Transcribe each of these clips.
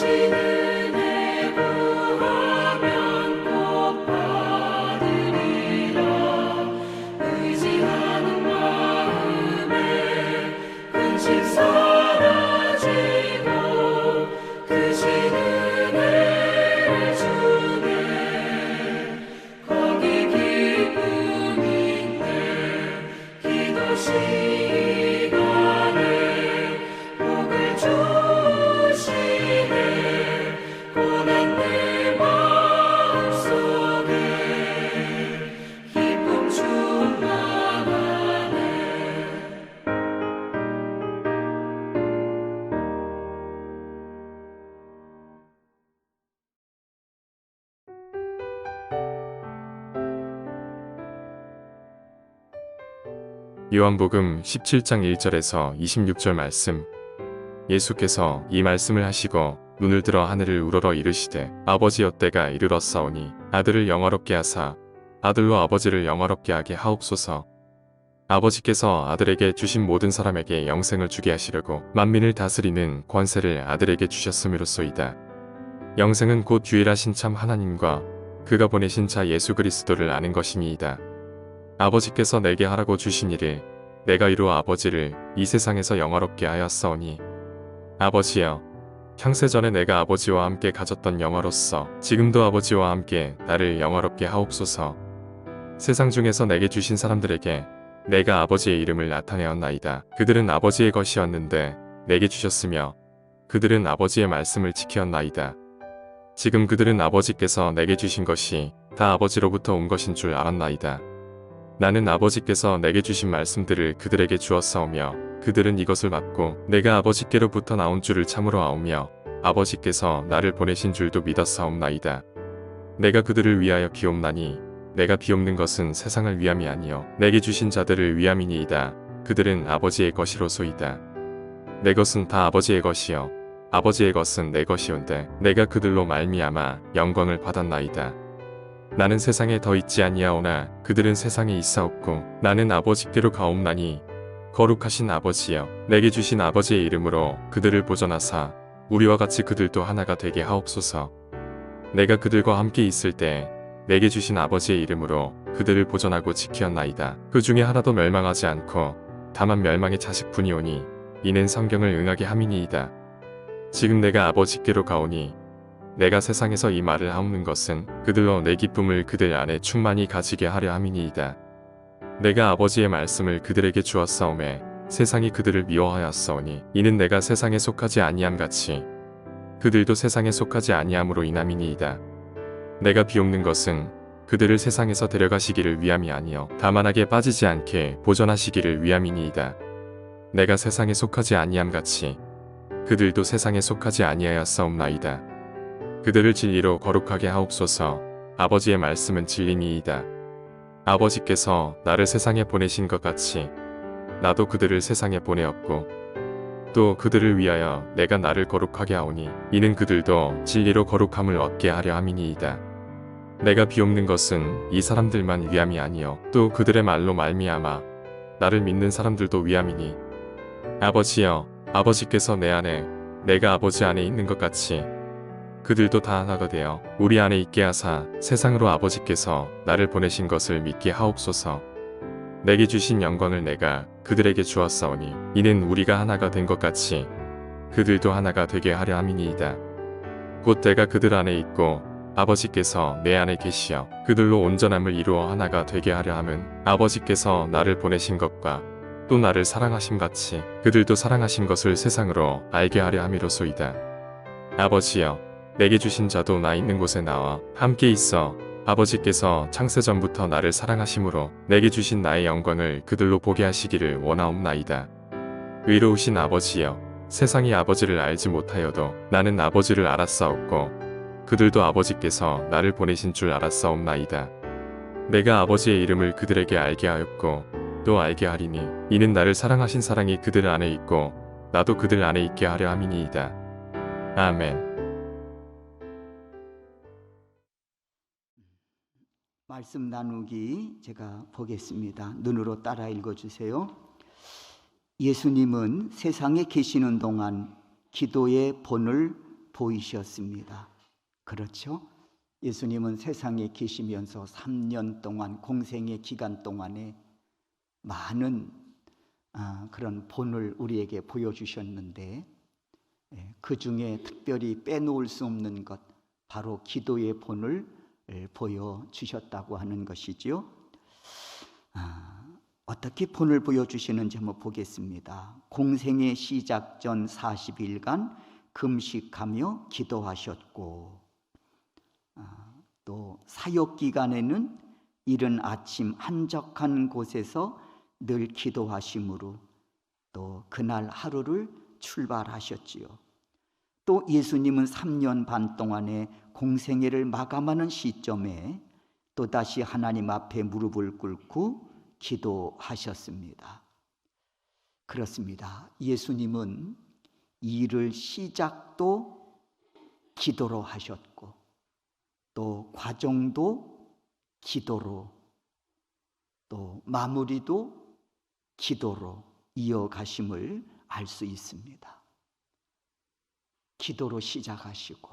은혜 구하면 꼭 받으리라. 의지하는 마음에 근심 사라지고 크신 은혜를 주네. 거기 기쁨인데 기도 시간에 복을 주시네. 고난 내 마음속에 기쁨 충만하네. 요한복음 17장 1절에서 26절 말씀. 예수께서 이 말씀을 하시고 눈을 들어 하늘을 우러러 이르시되 아버지여 때가 이르렀사오니 아들을 영화롭게 하사 아들로 아버지를 영화롭게 하게 하옵소서. 아버지께서 아들에게 주신 모든 사람에게 영생을 주게 하시려고 만민을 다스리는 권세를 아들에게 주셨음이로소이다. 영생은 곧 유일하신 참 하나님과 그가 보내신 자 예수 그리스도를 아는 것이니이다. 아버지께서 내게 하라고 주신 일을 내가 이루어 아버지를 이 세상에서 영화롭게 하였사오니 아버지여, 창세전에 내가 아버지와 함께 가졌던 영화로서 지금도 아버지와 함께 나를 영화롭게 하옵소서. 세상 중에서 내게 주신 사람들에게 내가 아버지의 이름을 나타내었나이다. 그들은 아버지의 것이었는데 내게 주셨으며 그들은 아버지의 말씀을 지켰나이다. 지금 그들은 아버지께서 내게 주신 것이 다 아버지로부터 온 것인 줄 알았나이다. 나는 아버지께서 내게 주신 말씀들을 그들에게 주었사오며 그들은 이것을 받고 내가 아버지께로부터 나온 줄을 참으로 아오며 아버지께서 나를 보내신 줄도 믿었사옵나이다. 내가 그들을 위하여 기옵나니 내가 비옵는 것은 세상을 위함이 아니요 내게 주신 자들을 위함이니이다. 그들은 아버지의 것이로소이다. 내 것은 다 아버지의 것이요 아버지의 것은 내 것이온데 내가 그들로 말미암아 영광을 받았나이다. 나는 세상에 더 있지 아니하오나 그들은 세상에 있사옵고 나는 아버지께로 가옵나니 거룩하신 아버지여 내게 주신 아버지의 이름으로 그들을 보존하사 우리와 같이 그들도 하나가 되게 하옵소서. 내가 그들과 함께 있을 때 내게 주신 아버지의 이름으로 그들을 보존하고 지켰나이다. 그 중에 하나도 멸망하지 않고 다만 멸망의 자식뿐이오니 이는 성경을 응하게 함이니이다. 지금 내가 아버지께로 가오니 내가 세상에서 이 말을 하옵는 것은 그들로 내 기쁨을 그들 안에 충만히 가지게 하려 함이니이다. 내가 아버지의 말씀을 그들에게 주었사오매 세상이 그들을 미워하였사오니 이는 내가 세상에 속하지 아니함 같이 그들도 세상에 속하지 아니함으로 인함이니이다. 내가 비옵는 것은 그들을 세상에서 데려가시기를 위함이 아니요 다만 악에 빠지지 않게 보존하시기를 위함이니이다. 내가 세상에 속하지 아니함 같이 그들도 세상에 속하지 아니하였사옵나이다. 그들을 진리로 거룩하게 하옵소서. 아버지의 말씀은 진리니이다. 아버지께서 나를 세상에 보내신 것 같이 나도 그들을 세상에 보내었고 또 그들을 위하여 내가 나를 거룩하게 하오니 이는 그들도 진리로 거룩함을 얻게 하려 함이니이다. 내가 비옵는 것은 이 사람들만 위함이 아니요 또 그들의 말로 말미암아 나를 믿는 사람들도 위함이니 아버지여, 아버지께서 내 안에 내가 아버지 안에 있는 것 같이 그들도 다 하나가 되어 우리 안에 있게 하사 세상으로 아버지께서 나를 보내신 것을 믿게 하옵소서. 내게 주신 영광을 내가 그들에게 주었사오니 이는 우리가 하나가 된 것 같이 그들도 하나가 되게 하려 함이니이다. 곧 내가 그들 안에 있고 아버지께서 내 안에 계시어 그들로 온전함을 이루어 하나가 되게 하려 함은 아버지께서 나를 보내신 것과 또 나를 사랑하심 같이 그들도 사랑하신 것을 세상으로 알게 하려 함이로소이다. 아버지여, 내게 주신 자도 나 있는 곳에 나와 함께 있어 아버지께서 창세전부터 나를 사랑하심으로 내게 주신 나의 영광을 그들로 보게 하시기를 원하옵나이다. 의로우신 아버지여, 세상이 아버지를 알지 못하여도 나는 아버지를 알았사옵고 그들도 아버지께서 나를 보내신 줄 알았사옵나이다. 내가 아버지의 이름을 그들에게 알게 하였고 또 알게 하리니 이는 나를 사랑하신 사랑이 그들 안에 있고 나도 그들 안에 있게 하려 함이니이다. 아멘. 말씀 나누기 제가 보겠습니다. 눈으로 따라 읽어주세요. 예수님은 세상에 계시는 동안 기도의 본을 보이셨습니다. 그렇죠? 예수님은 세상에 계시면서 3년 동안 공생의 기간 동안에 많은 그런 본을 우리에게 보여주셨는데 그 중에 특별히 빼놓을 수 없는 것 바로 기도의 본을 보여주셨다고 하는 것이지요. 어떻게 본을 보여주시는지 한번 보겠습니다. 공생의 시작 전 40일간 금식하며 기도하셨고 또 사역 기간에는 이른 아침 한적한 곳에서 늘 기도하심으로 또 그날 하루를 출발하셨지요. 또 예수님은 3년 반 동안의 공생애를 마감하는 시점에 또다시 하나님 앞에 무릎을 꿇고 기도하셨습니다. 그렇습니다. 예수님은 일을 시작도 기도로 하셨고 또 과정도 기도로 또 마무리도 기도로 이어가심을 알 수 있습니다. 기도로 시작하시고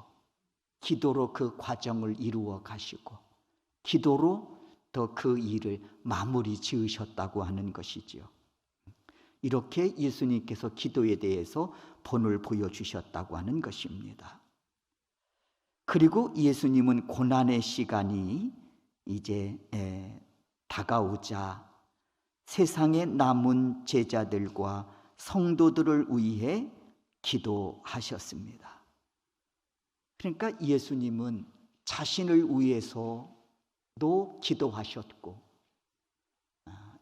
기도로 그 과정을 이루어 가시고 기도로 또 그 일을 마무리 지으셨다고 하는 것이지요. 이렇게 예수님께서 기도에 대해서 본을 보여주셨다고 하는 것입니다. 그리고 예수님은 고난의 시간이 이제 다가오자 세상에 남은 제자들과 성도들을 위해 기도하셨습니다. 그러니까 예수님은 자신을 위해서도 기도하셨고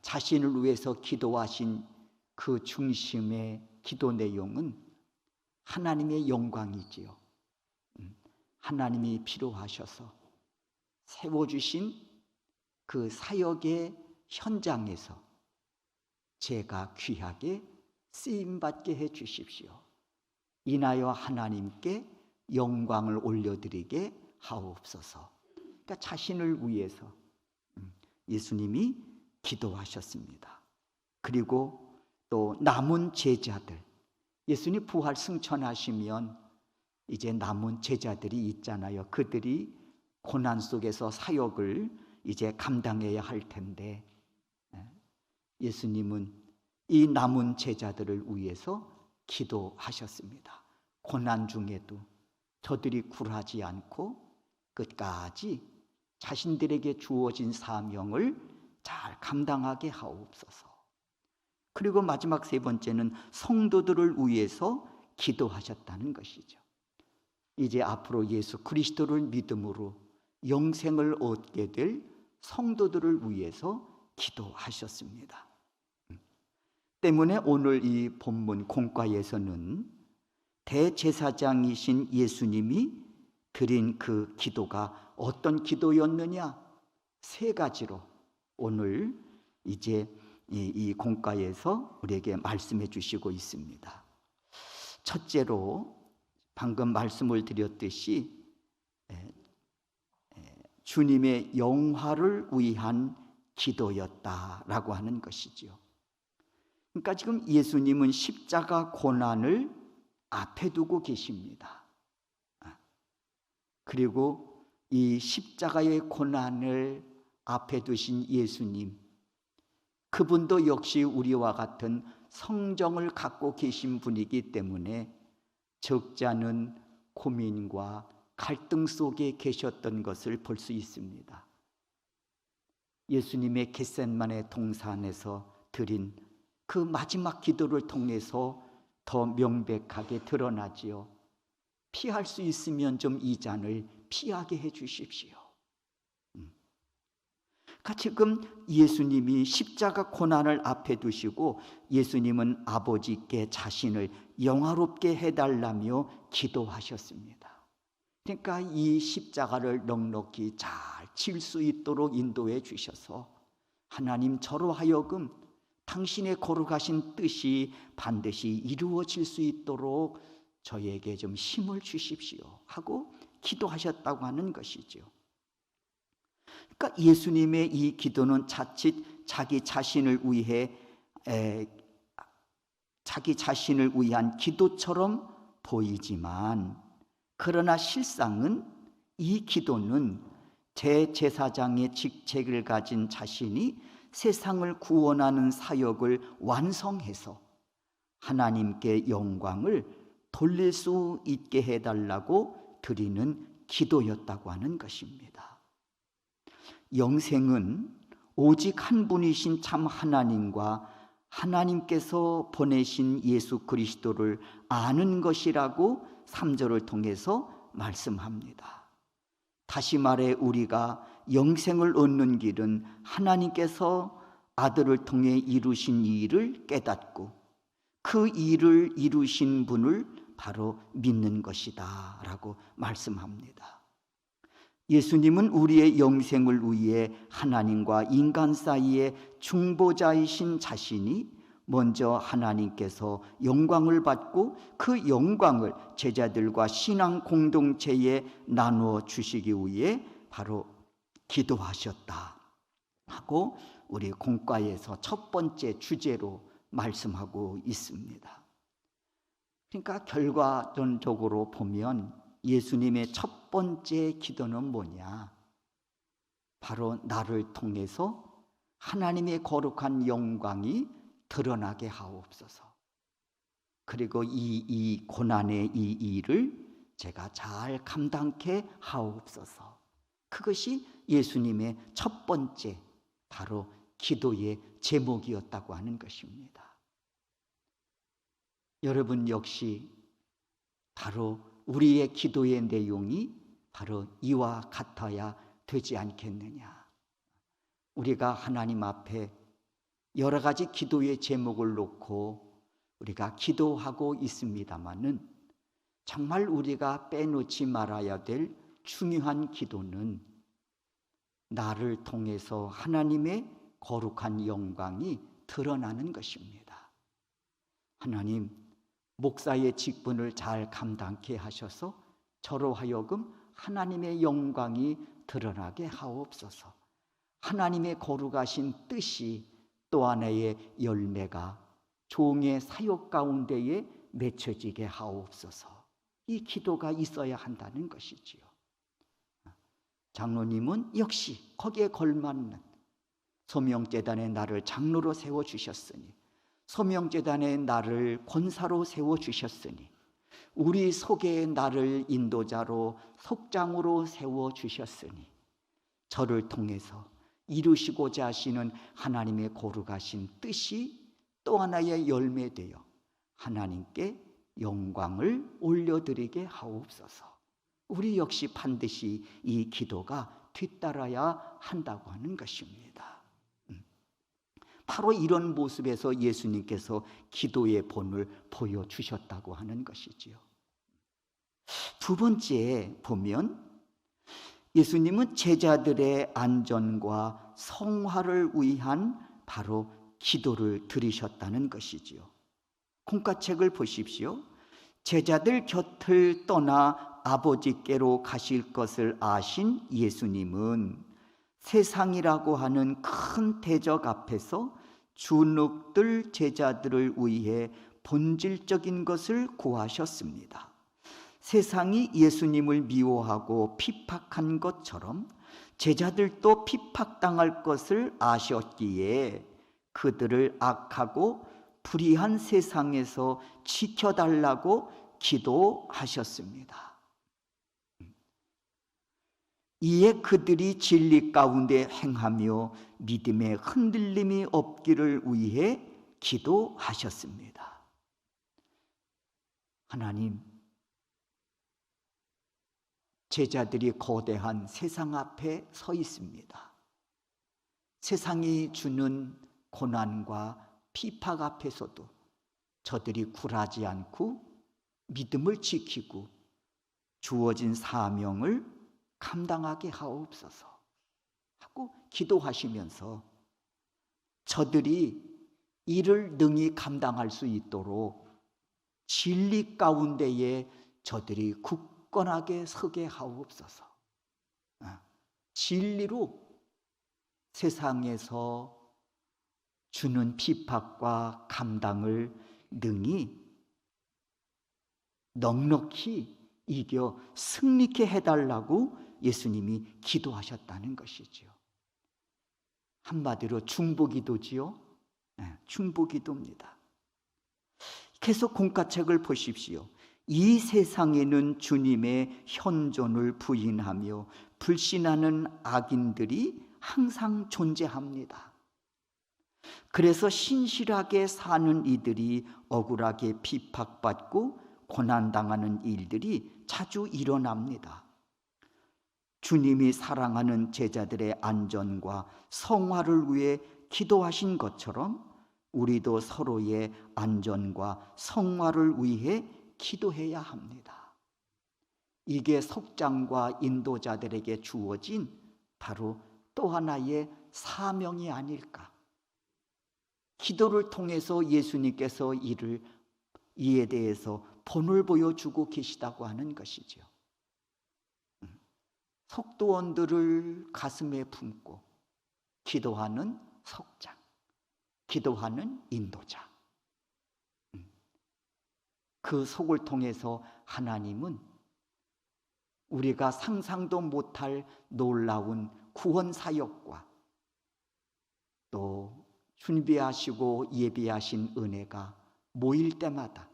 자신을 위해서 기도하신 그 중심의 기도 내용은 하나님의 영광이지요. 하나님이 필요하셔서 세워주신 그 사역의 현장에서 제가 귀하게 쓰임받게 해 주십시오. 인하여 하나님께 영광을 올려드리게 하옵소서. 그러니까 자신을 위해서 예수님이 기도하셨습니다. 그리고 또 남은 제자들, 예수님 부활 승천하시면 이제 남은 제자들이 있잖아요. 그들이 고난 속에서 사역을 이제 감당해야 할 텐데 예수님은 이 남은 제자들을 위해서 기도하셨습니다. 고난 중에도 저들이 굴하지 않고 끝까지 자신들에게 주어진 사명을 잘 감당하게 하옵소서. 그리고 마지막 세 번째는 성도들을 위해서 기도하셨다는 것이죠. 이제 앞으로 예수 그리스도를 믿음으로 영생을 얻게 될 성도들을 위해서 기도하셨습니다. 때문에 오늘 이 본문 공과에서는 대제사장이신 예수님이 드린 그 기도가 어떤 기도였느냐? 세 가지로 오늘 이제 이 공과에서 우리에게 말씀해 주시고 있습니다. 첫째로 방금 말씀을 드렸듯이 주님의 영화를 위한 기도였다라고 하는 것이지요. 그러니까 지금 예수님은 십자가 고난을 앞에 두고 계십니다. 그리고 이 십자가의 고난을 앞에 두신 예수님, 그분도 역시 우리와 같은 성정을 갖고 계신 분이기 때문에 적지 않은 고민과 갈등 속에 계셨던 것을 볼 수 있습니다. 예수님의 겟셋마네 동산에서 드린 그 마지막 기도를 통해서 더 명백하게 드러나지요. 피할 수 있으면 좀 이 잔을 피하게 해 주십시오. 지금 예수님이 십자가 고난을 앞에 두시고 예수님은 아버지께 자신을 영화롭게 해달라며 기도하셨습니다. 그러니까 이 십자가를 넉넉히 잘 질 수 있도록 인도해 주셔서 하나님 저로 하여금 당신의 거룩하신 뜻이 반드시 이루어질 수 있도록 저에게 좀 힘을 주십시오 하고 기도하셨다고 하는 것이죠. 그러니까 예수님의 이 기도는 자칫 자기 자신을 위한 기도처럼 보이지만 그러나 실상은 이 기도는 대제사장의 직책을 가진 자신이 세상을 구원하는 사역을 완성해서 하나님께 영광을 돌릴 수 있게 해달라고 드리는 기도였다고 하는 것입니다. 영생은 오직 한 분이신 참 하나님과 하나님께서 보내신 예수 그리스도를 아는 것이라고 3절을 통해서 말씀합니다. 다시 말해 우리가 영생을 얻는 길은 하나님께서 아들을 통해 이루신 일을 깨닫고 그 일을 이루신 분을 바로 믿는 것이다 라고 말씀합니다. 예수님은 우리의 영생을 위해 하나님과 인간 사이의 중보자이신 자신이 먼저 하나님께서 영광을 받고 그 영광을 제자들과 신앙 공동체에 나누어 주시기 위해 바로 기도하셨다 하고 우리 공과에서 첫 번째 주제로 말씀하고 있습니다. 그러니까 결과적으로 보면 예수님의 첫 번째 기도는 뭐냐? 바로 나를 통해서 하나님의 거룩한 영광이 드러나게 하옵소서. 그리고 이 고난의 이 일을 제가 잘 감당케 하옵소서. 그것이 예수님의 첫 번째 바로 기도의 제목이었다고 하는 것입니다. 여러분 역시 바로 우리의 기도의 내용이 바로 이와 같아야 되지 않겠느냐. 우리가 하나님 앞에 여러 가지 기도의 제목을 놓고 우리가 기도하고 있습니다마는 정말 우리가 빼놓지 말아야 될 중요한 기도는 나를 통해서 하나님의 거룩한 영광이 드러나는 것입니다. 하나님, 목사의 직분을 잘 감당케 하셔서 저로 하여금 하나님의 영광이 드러나게 하옵소서. 하나님의 거룩하신 뜻이 또 하나의 열매가 종의 사역 가운데에 맺혀지게 하옵소서. 이 기도가 있어야 한다는 것이지요. 장로님은 역시 거기에 걸맞는 소명재단에 나를 장로로 세워주셨으니, 소명재단에 나를 권사로 세워주셨으니, 우리 속에 나를 인도자로 속장으로 세워주셨으니, 저를 통해서 이루시고자 하시는 하나님의 거룩하신 뜻이 또 하나의 열매되어 하나님께 영광을 올려드리게 하옵소서. 우리 역시 반드시 이 기도가 뒤따라야 한다고 하는 것입니다. 바로 이런 모습에서 예수님께서 기도의 본을 보여주셨다고 하는 것이지요. 두 번째 보면 예수님은 제자들의 안전과 성화를 위한 바로 기도를 드리셨다는 것이지요. 공과책을 보십시오. 제자들 곁을 떠나 아버지께로 가실 것을 아신 예수님은 세상이라고 하는 큰 대적 앞에서 주눅들 제자들을 위해 본질적인 것을 구하셨습니다. 세상이 예수님을 미워하고 핍박한 것처럼 제자들도 핍박당할 것을 아셨기에 그들을 악하고 불의한 세상에서 지켜달라고 기도하셨습니다. 이에 그들이 진리 가운데 행하며 믿음의 흔들림이 없기를 위해 기도하셨습니다. 하나님, 제자들이 거대한 세상 앞에 서 있습니다. 세상이 주는 고난과 핍박 앞에서도 저들이 굴하지 않고 믿음을 지키고 주어진 사명을 감당하게 하옵소서 하고 기도하시면서 저들이 이를 능히 감당할 수 있도록 진리 가운데에 저들이 굳건하게 서게 하옵소서. 진리로 세상에서 주는 핍박과 감당을 능히 넉넉히 이겨 승리케 해달라고 예수님이 기도하셨다는 것이지요. 한마디로 중보기도지요. 중보기도입니다. 계속 공과책을 보십시오. 이 세상에는 주님의 현존을 부인하며 불신하는 악인들이 항상 존재합니다. 그래서 신실하게 사는 이들이 억울하게 비판받고 고난당하는 일들이 자주 일어납니다. 주님이 사랑하는 제자들의 안전과 성화를 위해 기도하신 것처럼 우리도 서로의 안전과 성화를 위해 기도해야 합니다. 이게 속장과 인도자들에게 주어진 바로 또 하나의 사명이 아닐까. 기도를 통해서 예수님께서 이에 대해서 본을 보여주고 계시다고 하는 것이죠. 속도원들을 가슴에 품고 기도하는 속장, 기도하는 인도자. 그 속을 통해서 하나님은 우리가 상상도 못할 놀라운 구원 사역과 또 준비하시고 예비하신 은혜가 모일 때마다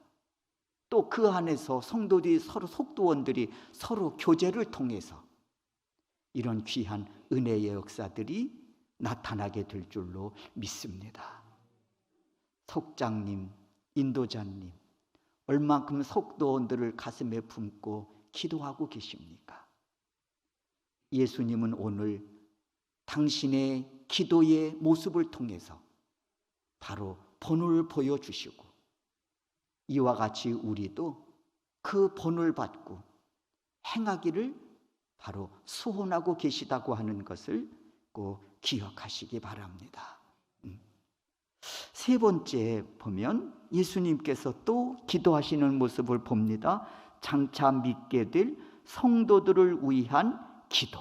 또 그 안에서 성도들이 서로 속도원들이 서로 교제를 통해서 이런 귀한 은혜의 역사들이 나타나게 될 줄로 믿습니다. 속장님, 인도자님, 얼만큼 속도원들을 가슴에 품고 기도하고 계십니까? 예수님은 오늘 당신의 기도의 모습을 통해서 바로 본을 보여주시고 이와 같이 우리도 그 본을 받고 행하기를 바로 소원하고 계시다고 하는 것을 꼭 기억하시기 바랍니다. 세 번째 보면 예수님께서 또 기도하시는 모습을 봅니다. 장차 믿게 될 성도들을 위한 기도.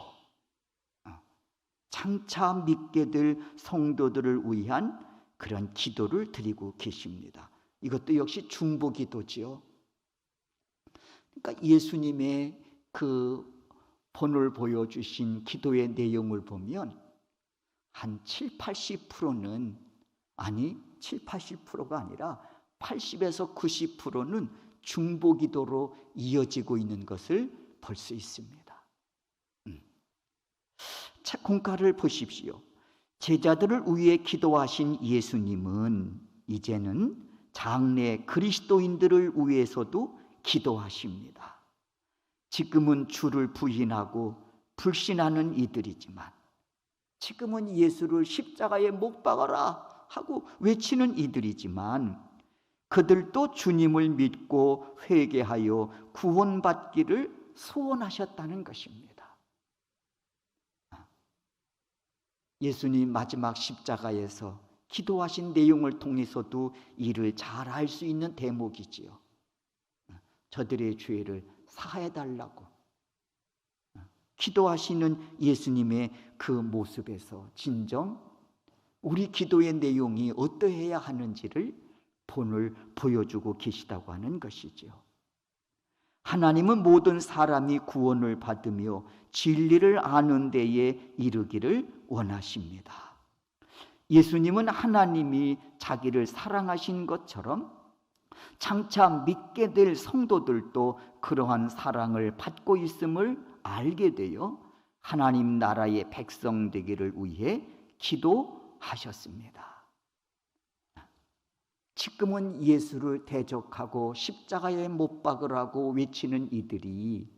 장차 믿게 될 성도들을 위한 그런 기도를 드리고 계십니다. 이것도 역시 중보기도지요. 그러니까 예수님의 그 본을 보여주신 기도의 내용을 보면 한 7, 80%는 아니 7, 80%가 아니라 80에서 90%는 중보기도로 이어지고 있는 것을 볼 수 있습니다. 책 공과를 보십시오. 제자들을 위해 기도하신 예수님은 이제는 장래 그리스도인들을 위해서도 기도하십니다. 지금은 주를 부인하고 불신하는 이들이지만 지금은 예수를 십자가에 못 박아라 하고 외치는 이들이지만 그들도 주님을 믿고 회개하여 구원받기를 소원하셨다는 것입니다. 예수님 마지막 십자가에서 기도하신 내용을 통해서도 이를 잘 알 수 있는 대목이지요. 저들의 죄를 사해달라고 기도하시는 예수님의 그 모습에서 진정 우리 기도의 내용이 어떠해야 하는지를 본을 보여주고 계시다고 하는 것이지요. 하나님은 모든 사람이 구원을 받으며 진리를 아는 데에 이르기를 원하십니다. 예수님은 하나님이 자기를 사랑하신 것처럼 장차 믿게 될 성도들도 그러한 사랑을 받고 있음을 알게 되어 하나님 나라의 백성 되기를 위해 기도하셨습니다. 지금은 예수를 대적하고 십자가에 못 박으라고 외치는 이들이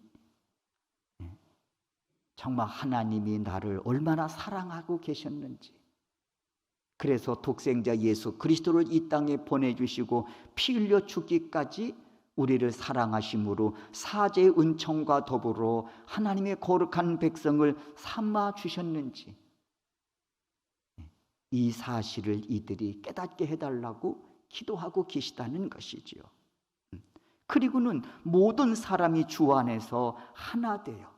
정말 하나님이 나를 얼마나 사랑하고 계셨는지, 그래서 독생자 예수 그리스도를 이 땅에 보내주시고 피 흘려 죽기까지 우리를 사랑하심으로 사죄의 은총과 더불어 하나님의 거룩한 백성을 삼아 주셨는지 이 사실을 이들이 깨닫게 해달라고 기도하고 계시다는 것이지요. 그리고는 모든 사람이 주 안에서 하나 되어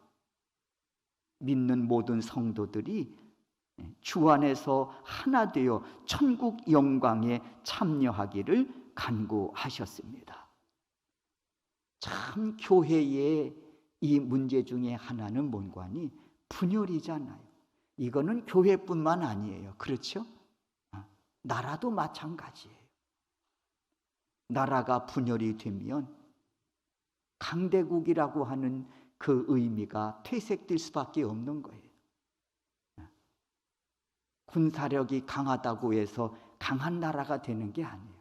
믿는 모든 성도들이 주 안에서 하나 되어 천국 영광에 참여하기를 간구하셨습니다. 참 교회의 이 문제 중에 하나는 뭔가 하니 분열이잖아요. 이거는 교회뿐만 아니에요. 그렇죠? 나라도 마찬가지예요. 나라가 분열이 되면 강대국이라고 하는 그 의미가 퇴색될 수밖에 없는 거예요. 군사력이 강하다고 해서 강한 나라가 되는 게 아니에요.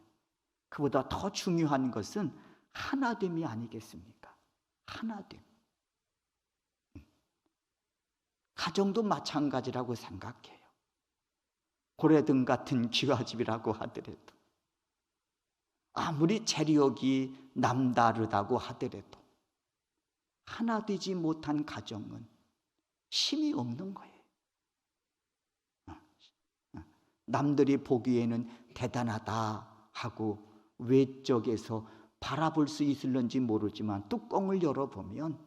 그보다 더 중요한 것은 하나됨이 아니겠습니까? 하나됨. 가정도 마찬가지라고 생각해요. 고래등 같은 기와집이라고 하더라도, 아무리 재력이 남다르다고 하더라도 하나 되지 못한 가정은 힘이 없는 거예요. 남들이 보기에는 대단하다 하고 외적에서 바라볼 수 있을런지 모르지만 뚜껑을 열어보면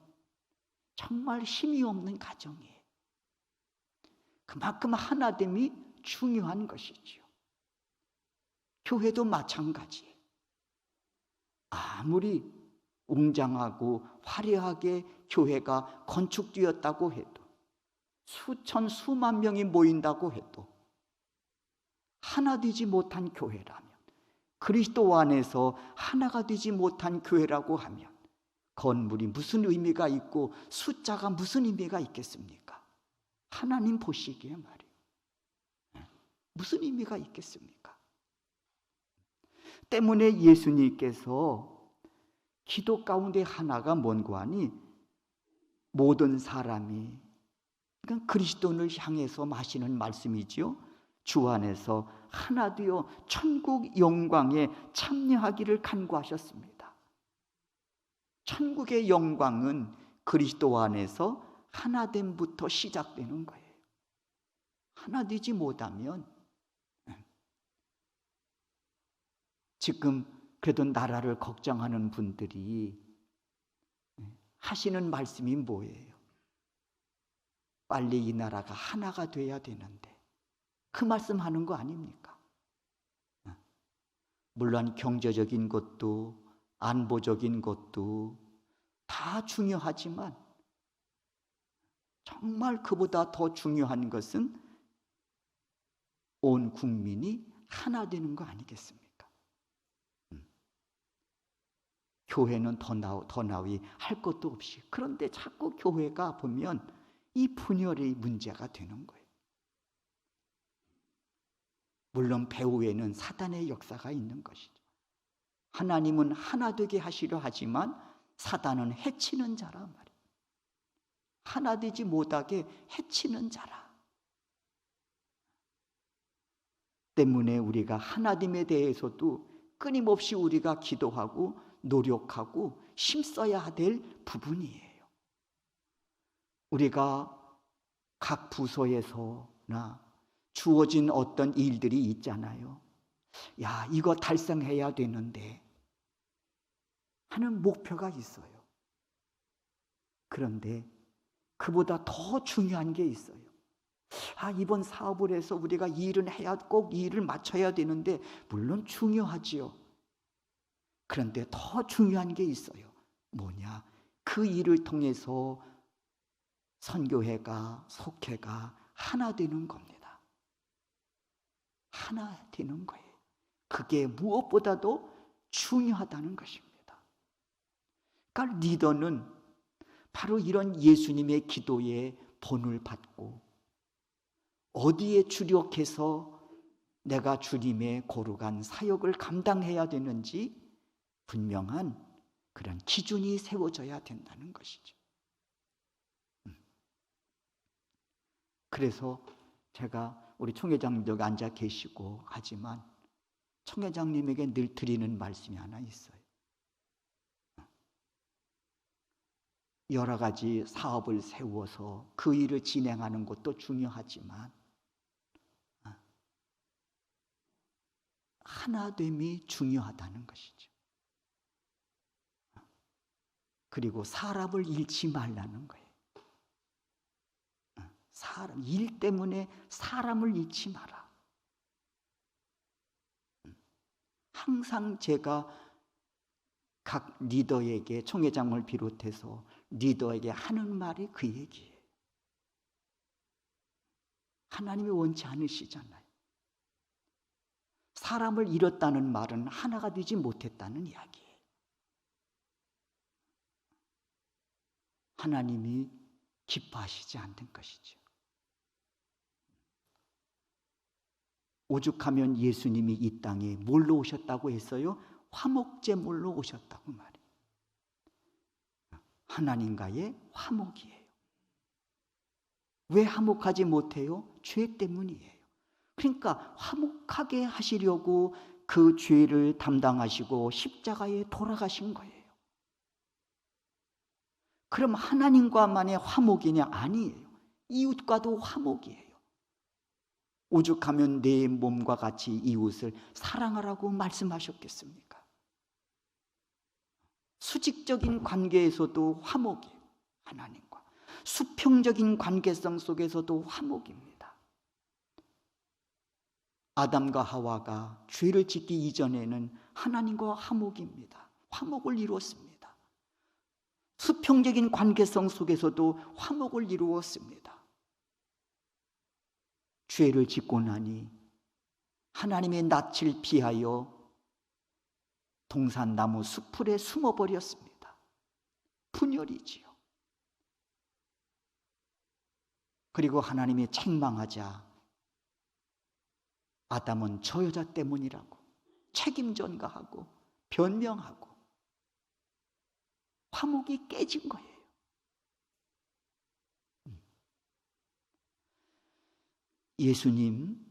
정말 힘이 없는 가정이에요. 그만큼 하나됨이 중요한 것이지요. 교회도 마찬가지예요. 아무리 웅장하고 화려하게 교회가 건축되었다고 해도, 수천 수만 명이 모인다고 해도 하나 되지 못한 교회라면, 그리스도 안에서 하나가 되지 못한 교회라고 하면 건물이 무슨 의미가 있고 숫자가 무슨 의미가 있겠습니까? 하나님 보시기에 말이에요. 무슨 의미가 있겠습니까? 때문에 예수님께서 기도 가운데 하나가 뭔가 하니 모든 사람이, 그러니까 그리스도를 향해서 마시는 말씀이지요. 주 안에서 하나 되어 천국 영광에 참여하기를 간구하셨습니다. 천국의 영광은 그리스도 안에서 하나됨부터 시작되는 거예요. 하나 되지 못하면, 지금 그래도 나라를 걱정하는 분들이 하시는 말씀이 뭐예요? 빨리 이 나라가 하나가 돼야 되는데, 그 말씀하는 거 아닙니까? 물론 경제적인 것도 안보적인 것도 다 중요하지만 정말 그보다 더 중요한 것은 온 국민이 하나 되는 거 아니겠습니까? 교회는 더 나위 할 것도 없이, 그런데 자꾸 교회가 보면 이 분열의 문제가 되는 거예요. 물론 배후에는 사단의 역사가 있는 것이죠. 하나님은 하나 되게 하시려 하지만 사단은 해치는 자라 말이에요. 하나 되지 못하게 해치는 자라. 때문에 우리가 하나됨에 대해서도 끊임없이 우리가 기도하고 노력하고 힘써야 될 부분이에요. 우리가 각 부서에서나 주어진 어떤 일들이 있잖아요. 야, 이거 달성해야 되는데 하는 목표가 있어요. 그런데 그보다 더 중요한 게 있어요. 아, 이번 사업을 해서 우리가 이 일은 꼭 이 일을 마쳐야 되는데, 물론 중요하지요. 그런데 더 중요한 게 있어요. 뭐냐? 그 일을 통해서 선교회가, 속회가 하나 되는 겁니다. 하나 되는 거예요. 그게 무엇보다도 중요하다는 것입니다. 그러니까 리더는 바로 이런 예수님의 기도에 본을 받고 어디에 주력해서 내가 주님의 거룩한 사역을 감당해야 되는지 분명한 그런 기준이 세워져야 된다는 것이죠. 그래서 제가 우리 총회장님들 앉아 계시고 하지만 총회장님에게 늘 드리는 말씀이 하나 있어요. 여러 가지 사업을 세워서 그 일을 진행하는 것도 중요하지만 하나됨이 중요하다는 것이죠. 그리고 사람을 잃지 말라는 거예요. 일 때문에 사람을 잃지 마라. 항상 제가 각 리더에게, 총회장을 비롯해서 리더에게 하는 말이 그 얘기예요. 하나님이 원치 않으시잖아요. 사람을 잃었다는 말은 하나가 되지 못했다는 이야기예요. 하나님이 기뻐하시지 않는 것이죠. 오죽하면 예수님이 이 땅에 뭘로 오셨다고 했어요? 화목제물로 오셨다고 말이에요. 하나님과의 화목이에요. 왜 화목하지 못해요? 죄 때문이에요. 그러니까 화목하게 하시려고 그 죄를 담당하시고 십자가에 돌아가신 거예요. 그럼 하나님과만의 화목이냐? 아니에요. 이웃과도 화목이에요. 오죽하면 내 몸과 같이 이웃을 사랑하라고 말씀하셨겠습니까? 수직적인 관계에서도 화목이에요. 하나님과. 수평적인 관계성 속에서도 화목입니다. 아담과 하와가 죄를 짓기 이전에는 하나님과 화목입니다. 화목을 이루었습니다. 수평적인 관계성 속에서도 화목을 이루었습니다. 죄를 짓고 나니 하나님의 낯을 피하여 동산나무 수풀에 숨어버렸습니다. 분열이지요. 그리고 하나님이 책망하자 아담은 저 여자 때문이라고 책임 전가하고 변명하고 화목이 깨진 거예요. 예수님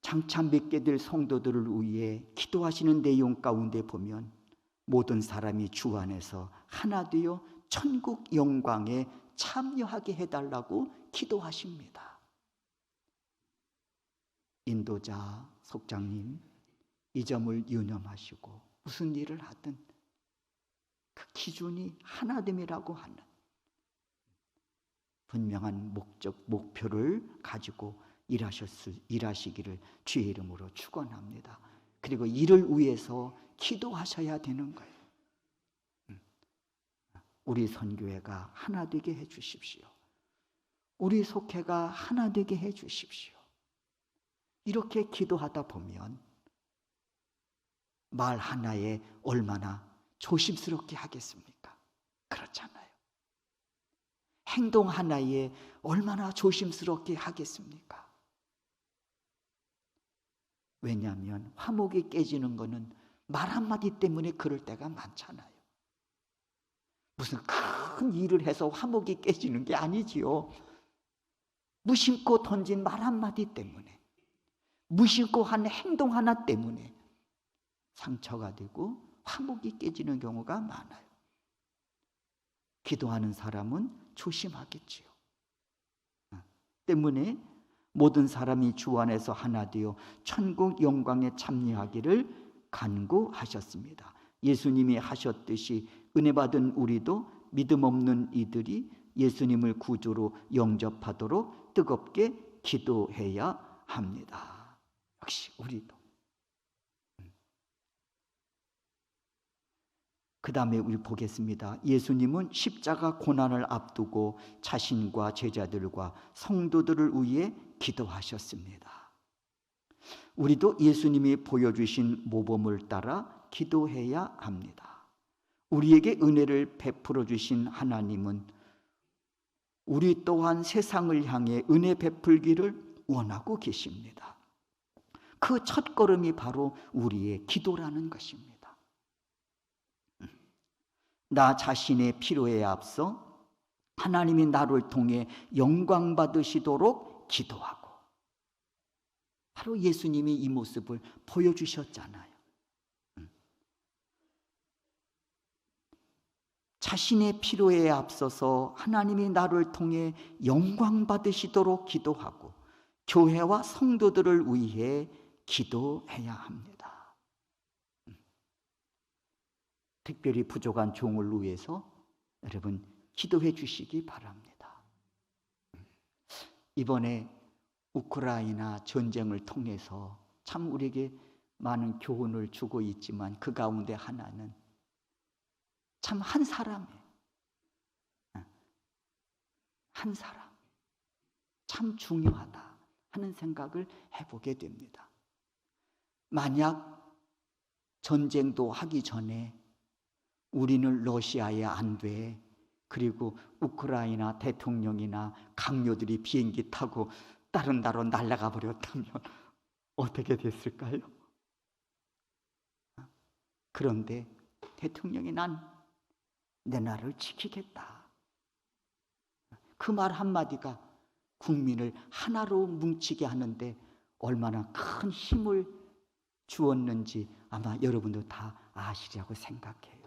장차 믿게 될 성도들을 위해 기도하시는 내용 가운데 보면 모든 사람이 주 안에서 하나 되어 천국 영광에 참여하게 해달라고 기도하십니다. 인도자, 속장님, 이 점을 유념하시고 무슨 일을 하든 그 기준이 하나됨이라고 하는 분명한 목적, 목표를 가지고 일하시기를 주의 이름으로 축원합니다. 그리고 이를 위해서 기도하셔야 되는 거예요. 우리 선교회가 하나 되게 해 주십시오. 우리 속회가 하나 되게 해 주십시오. 이렇게 기도하다 보면 말 하나에 얼마나 조심스럽게 하겠습니까? 그렇잖아요. 행동 하나에 얼마나 조심스럽게 하겠습니까? 왜냐하면 화목이 깨지는 것은 말 한마디 때문에 그럴 때가 많잖아요. 무슨 큰 일을 해서 화목이 깨지는 게 아니지요. 무심코 던진 말 한마디 때문에, 무심코 한 행동 하나 때문에 상처가 되고 화목이 깨지는 경우가 많아요. 기도하는 사람은 조심하겠지요. 때문에 모든 사람이 주 안에서 하나 되어 천국 영광에 참여하기를 간구하셨습니다. 예수님이 하셨듯이 은혜 받은 우리도 믿음 없는 이들이 예수님을 구주로 영접하도록 뜨겁게 기도해야 합니다. 역시 우리도. 그 다음에 우리 보겠습니다. 예수님은 십자가 고난을 앞두고 자신과 제자들과 성도들을 위해 기도하셨습니다. 우리도 예수님이 보여주신 모범을 따라 기도해야 합니다. 우리에게 은혜를 베풀어 주신 하나님은 우리 또한 세상을 향해 은혜 베풀기를 원하고 계십니다. 그 첫걸음이 바로 우리의 기도라는 것입니다. 나 자신의 필요에 앞서 하나님이 나를 통해 영광 받으시도록 기도하고, 바로 예수님이 이 모습을 보여주셨잖아요. 자신의 필요에 앞서서 하나님이 나를 통해 영광 받으시도록 기도하고 교회와 성도들을 위해 기도해야 합니다. 특별히 부족한 종을 위해서 여러분 기도해 주시기 바랍니다. 이번에 우크라이나 전쟁을 통해서 참 우리에게 많은 교훈을 주고 있지만 그 가운데 하나는 참 한 사람 참 중요하다 하는 생각을 해보게 됩니다. 만약 전쟁도 하기 전에 우리는 러시아에 안 돼, 그리고 우크라이나 대통령이나 강요들이 비행기 타고 다른 나라로 날아가 버렸다면 어떻게 됐을까요? 그런데 대통령이 난 내 나라를 지키겠다. 그 말 한마디가 국민을 하나로 뭉치게 하는데 얼마나 큰 힘을 주었는지 아마 여러분도 다 아시리라고 생각해요.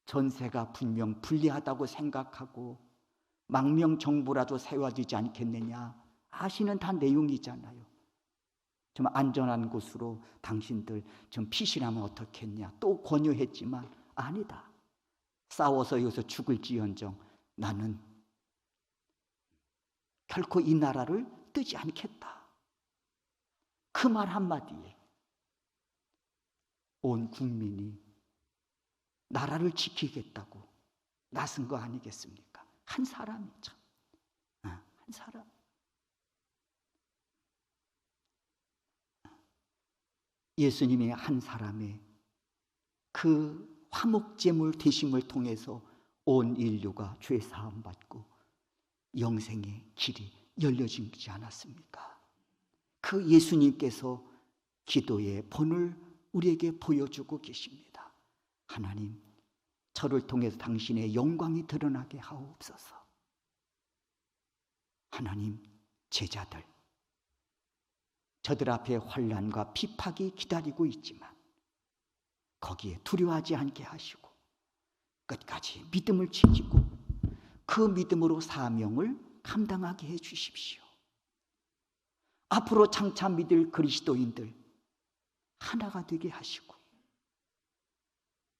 전세가 분명 불리하다고 생각하고 망명 정부라도 세워지지 않겠느냐, 아시는 다 내용이잖아요. 좀 안전한 곳으로 당신들 좀 피신하면 어떻겠냐 또 권유했지만 아니다. 싸워서 여기서 죽을지언정 나는 결코 이 나라를 뜨지 않겠다. 그 말 한마디에 온 국민이 나라를 지키겠다고 나선 거 아니겠습니까? 한 사람이 참, 한 사람. 예수님의 한 사람의 그 화목제물 되심을 통해서 온 인류가 죄 사함 받고 영생의 길이 열려지지 않았습니까? 그 예수님께서 기도의 본을 우리에게 보여주고 계십니다. 하나님, 저를 통해서 당신의 영광이 드러나게 하옵소서. 하나님, 제자들 저들 앞에 환난과 핍박이 기다리고 있지만 거기에 두려워하지 않게 하시고 끝까지 믿음을 지키고 그 믿음으로 사명을 감당하게 해 주십시오. 앞으로 장차 믿을 그리스도인들 하나가 되게 하시고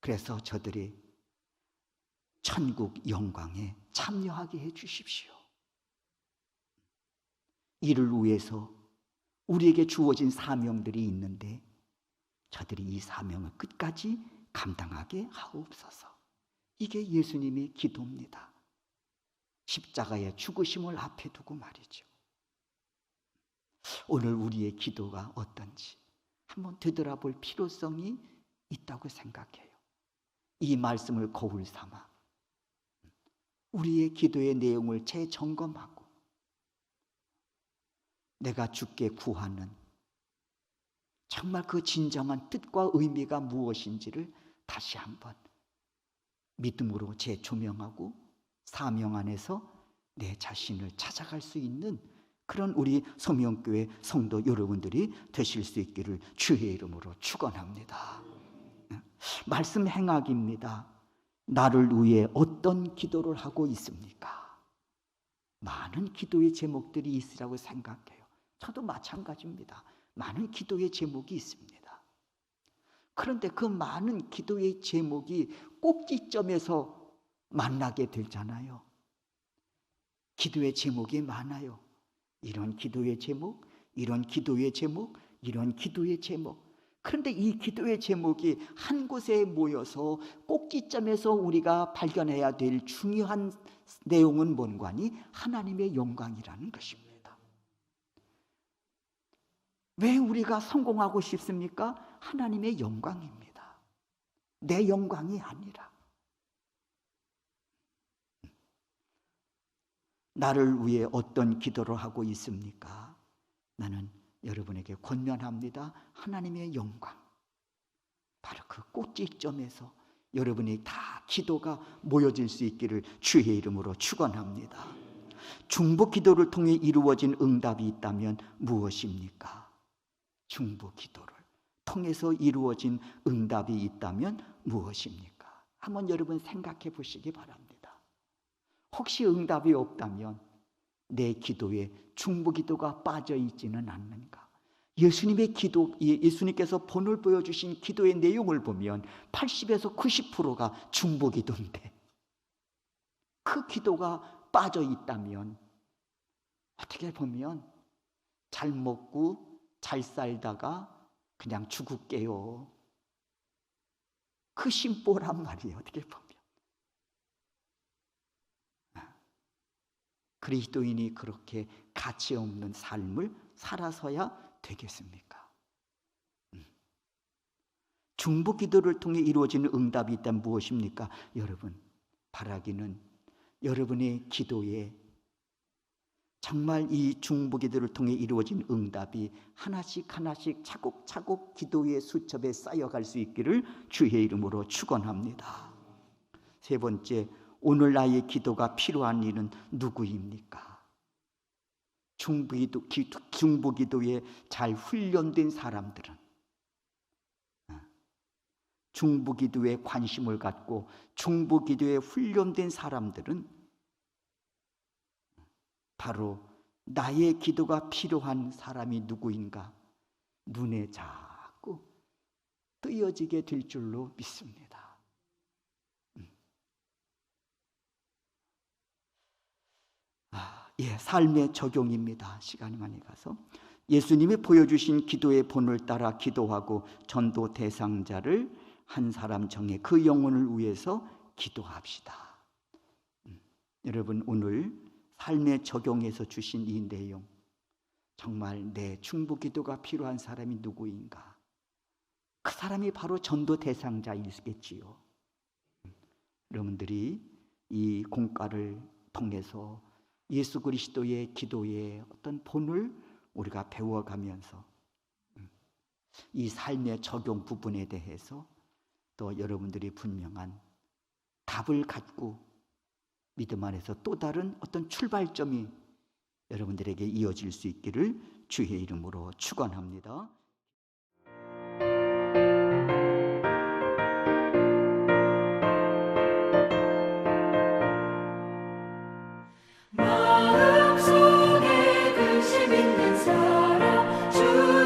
그래서 저들이 천국 영광에 참여하게 해 주십시오. 이를 위해서 우리에게 주어진 사명들이 있는데 저들이 이 사명을 끝까지 감당하게 하옵소서. 이게 예수님의 기도입니다. 십자가의 죽으심을 앞에 두고 말이죠. 오늘 우리의 기도가 어떤지 한번 되돌아볼 필요성이 있다고 생각해요. 이 말씀을 거울 삼아 우리의 기도의 내용을 재점검하고 내가 주께 구하는 정말 그 진정한 뜻과 의미가 무엇인지를 다시 한번 믿음으로 재조명하고 사명 안에서 내 자신을 찾아갈 수 있는 그런 우리 소명교회 성도 여러분들이 되실 수 있기를 주의 이름으로 축원합니다. 말씀 행학입니다. 나를 위해 어떤 기도를 하고 있습니까? 많은 기도의 제목들이 있으라고 생각해요. 저도 마찬가지입니다. 많은 기도의 제목이 있습니다. 그런데 그 많은 기도의 제목이 꼭지점에서 만나게 되잖아요. 기도의 제목이 많아요. 이런 기도의 제목, 이런 기도의 제목, 이런 기도의 제목. 그런데 이 기도의 제목이 한 곳에 모여서 꼭지점에서 우리가 발견해야 될 중요한 내용은 뭔가니? 하나님의 영광이라는 것입니다. 왜 우리가 성공하고 싶습니까? 하나님의 영광입니다. 내 영광이 아니라. 나를 위해 어떤 기도를 하고 있습니까? 나는 여러분에게 권면합니다. 하나님의 영광. 바로 그 꼭지점에서 여러분의 다 기도가 모여질 수 있기를 주의 이름으로 축원합니다. 중보 기도를 통해 이루어진 응답이 있다면 무엇입니까? 중보 기도를 통해서 이루어진 응답이 있다면 무엇입니까? 한번 여러분 생각해 보시기 바랍니다. 혹시 응답이 없다면 내 기도에 중보 기도가 빠져 있지는 않는가? 예수님의 기도, 예수님께서 본을 보여주신 기도의 내용을 보면 80에서 90%가 중보 기도인데 그 기도가 빠져 있다면 어떻게 보면 잘 먹고 잘 살다가 그냥 죽을게요. 그 심보란 말이에요. 어떻게 보면 그리스도인이 그렇게 가치 없는 삶을 살아서야 되겠습니까? 중보 기도를 통해 이루어지는 응답이 있다면 무엇입니까? 여러분, 바라기는 여러분의 기도에 정말 이 중보 기도를 통해 이루어진 응답이 하나씩 차곡차곡 기도의 수첩에 쌓여갈 수 있기를 주의 이름으로 축원합니다. 세 번째, 오늘 나의 기도가 필요한 이는 누구입니까? 중보 기도에 잘 훈련된 사람들은, 중보 기도에 관심을 갖고 중보 기도에 훈련된 사람들은 바로 나의 기도가 필요한 사람이 누구인가 눈에 자꾸 뜨여지게 될 줄로 믿습니다. 삶의 적용입니다. 시간이 많이 가서 예수님이 보여주신 기도의 본을 따라 기도하고 전도 대상자를 한 사람 정해 그 영혼을 위해서 기도합시다. 여러분, 오늘 삶의 적용에서 주신 이 내용, 정말 내 중보 기도가 필요한 사람이 누구인가? 그 사람이 바로 전도 대상자이겠지요. 여러분들이 이 공과를 통해서 예수 그리스도의 기도의 어떤 본을 우리가 배워가면서 이 삶의 적용 부분에 대해서 또 여러분들이 분명한 답을 갖고 믿음 안에서 또 다른 어떤 출발점이 여러분들에게 이어질 수 있기를 주의 이름으로 축원합니다. 마음속에 근심 있는 사람 주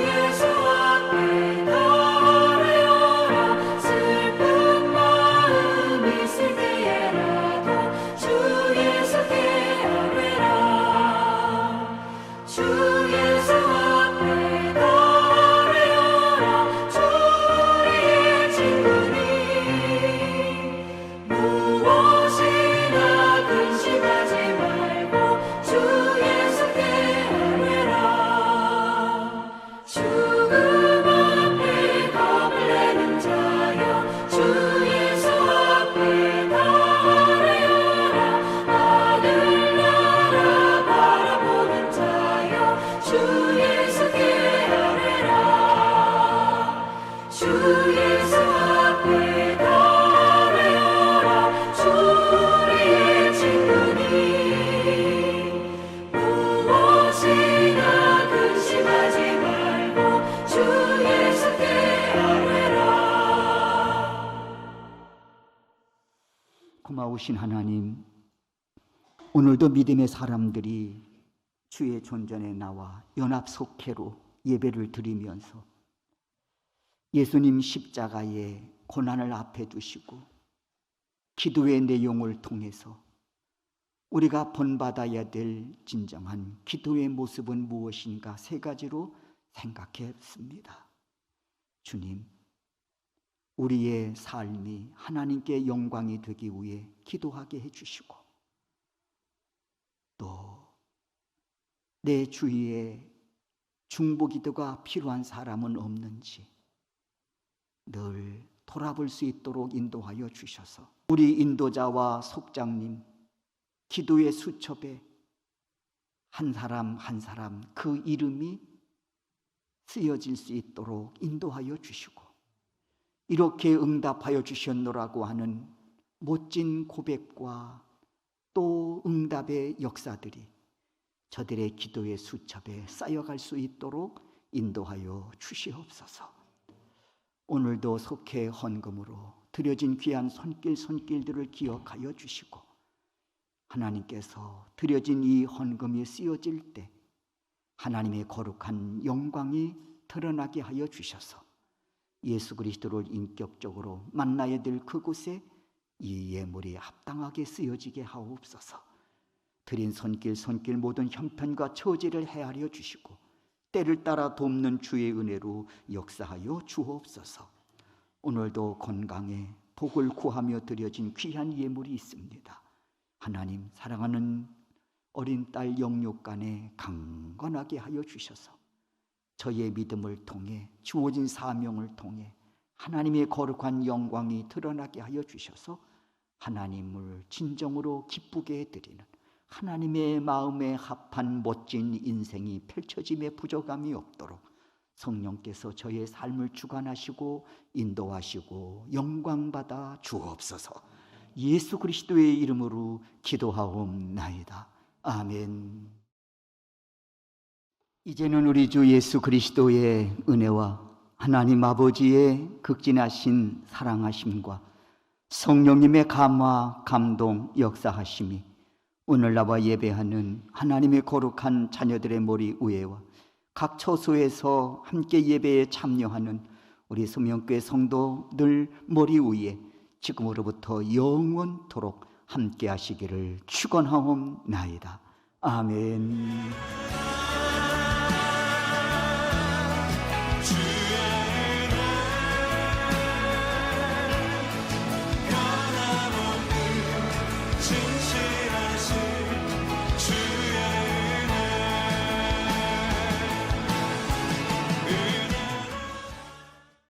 예수 앞에 달아요라. 슬픈 마음 있을 때에라도 주 예수께 아뢰라. 주 예수 앞에 달아요라. 주 우리의 친구니 무엇이나 근심하지 말고 주 예수께 아뢰라. 죽음 앞에 겁을 내는 자여 주 예수 앞에 달아요라. 하늘나라 바라보는 자여 주 예수께 아뢰라. 주 예수 앞에 달아요라. 주 우리의 친구니 무엇이나 근심하지 말고 주 예수께 아뢰라. 고마우신 하나님, 오늘도 믿음의 사람들이 주의 존전에 나와 연합 속회로 예배를 드리면서 예수님 십자가의 고난을 앞에 두시고 기도의 내용을 통해서 우리가 본받아야 될 진정한 기도의 모습은 무엇인가 세 가지로 생각했습니다. 주님, 우리의 삶이 하나님께 영광이 되기 위해 기도하게 해주시고 또 내 주위에 중보 기도가 필요한 사람은 없는지 늘 돌아볼 수 있도록 인도하여 주셔서 우리 인도자와 속장님 기도의 수첩에 한 사람 한 사람 그 이름이 쓰여질 수 있도록 인도하여 주시고 이렇게 응답하여 주셨노라고 하는 멋진 고백과 또 응답의 역사들이 저들의 기도의 수첩에 쌓여갈 수 있도록 인도하여 주시옵소서. 오늘도 속회 헌금으로 드려진 귀한 손길들을 기억하여 주시고 하나님께서 드려진 이 헌금이 쓰여질 때 하나님의 거룩한 영광이 드러나게 하여 주셔서 예수 그리스도를 인격적으로 만나야 될 그곳에 이 예물이 합당하게 쓰여지게 하옵소서. 드린 손길 모든 형편과 처지를 헤아려 주시고 때를 따라 돕는 주의 은혜로 역사하여 주옵소서. 오늘도 건강에 복을 구하며 드려진 귀한 예물이 있습니다. 하나님, 사랑하는 어린 딸 영육간에 강건하게 하여 주셔서 저의 믿음을 통해 주어진 사명을 통해 하나님의 거룩한 영광이 드러나게 하여 주셔서 하나님을 진정으로 기쁘게 해드리는 하나님의 마음에 합한 멋진 인생이 펼쳐짐에 부족함이 없도록 성령께서 저의 삶을 주관하시고 인도하시고 영광받아 주옵소서. 예수 그리스도의 이름으로 기도하옵나이다. 아멘. 이제는 우리 주 예수 그리스도의 은혜와 하나님 아버지의 극진하신 사랑하심과 성령님의 감화, 감동, 역사하심이 오늘 나와 예배하는 하나님의 거룩한 자녀들의 머리 위에와 각 처소에서 함께 예배에 참여하는 우리 소명교회 성도들 머리 위에 지금으로부터 영원토록 함께 하시기를 축원하옵나이다. 아멘.